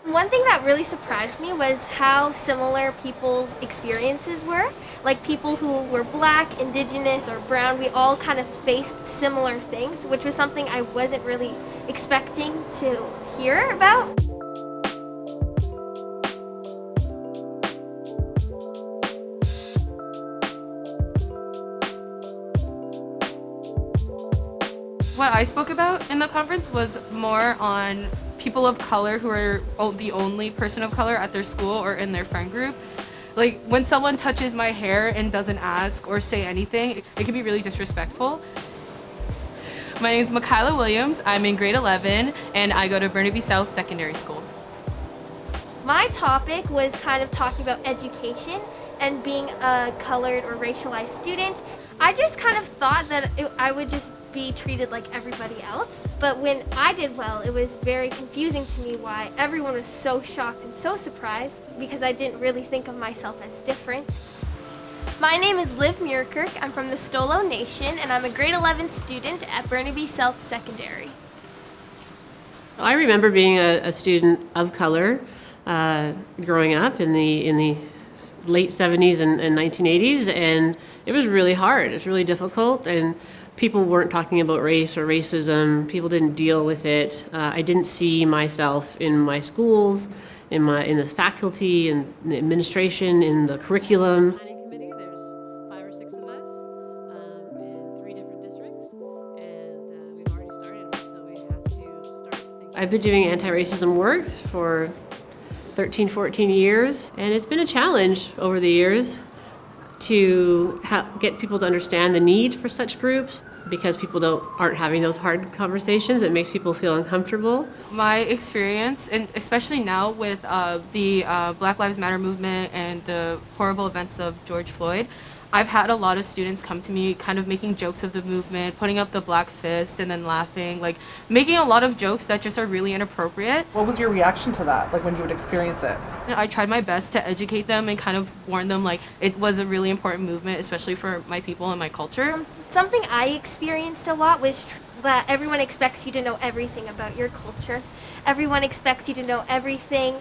One thing that really surprised me was how similar people's experiences were. Like people who were Black, Indigenous, or brown, we all kind of faced similar things, which was something I wasn't really expecting to hear about. What I spoke about in the conference was more on people of color who are the only person of color at their school or in their friend group. Like when someone touches my hair and doesn't ask or say anything, it can be really disrespectful. My name is Makayla Williams. I'm in grade 11 and I go to Burnaby South Secondary School. My topic was kind of talking about education and being a colored or racialized student. I just kind of thought that I would just be treated like everybody else, but when I did well, it was very confusing to me why everyone was so shocked and so surprised because I didn't really think of myself as different. My name is Liv Muirkirk. I'm from the Stolo Nation and I'm a grade 11 student at Burnaby South Secondary. I remember being a student of color growing up in the late 70s and 1980s, and it was really hard. It was really difficult, and people weren't talking about race or racism. People didn't deal with it. I didn't see myself in my schools, in the faculty, in the administration, in the curriculum. Planning committee. There's 5 or 6 of us in 3 different districts, and we've already started, so we have to start thinking. I've been doing anti-racism work for 13, 14 years, and it's been a challenge over the years to get people to understand the need for such groups, because people aren't having those hard conversations. It makes people feel uncomfortable. My experience, and especially now with the Black Lives Matter movement and the horrible events of George Floyd, I've had a lot of students come to me kind of making jokes of the movement, putting up the black fist and then laughing, like making a lot of jokes that just are really inappropriate. What was your reaction to that, like when you would experience it? I tried my best to educate them and kind of warn them like it was a really important movement, especially for my people and my culture. Something I experienced a lot was that everyone expects you to know everything about your culture. Everyone expects you to know everything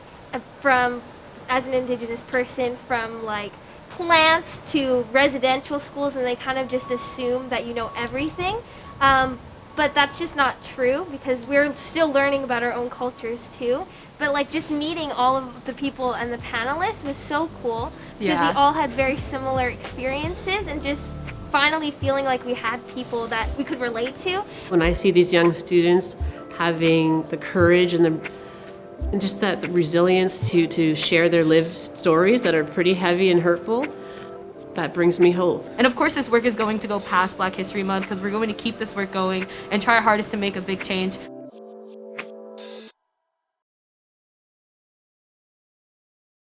from, as an Indigenous person, from like plants to residential schools, and they kind of just assume that you know everything. But that's just not true, because we're still learning about our own cultures too. But like just meeting all of the people and the panelists was so cool, because we all had very similar experiences, and just finally feeling like we had people that we could relate to. When I see these young students having the courage and just the resilience to share their lived stories that are pretty heavy and hurtful, that brings me hope. And of course this work is going to go past Black History Month, because we're going to keep this work going and try our hardest to make a big change.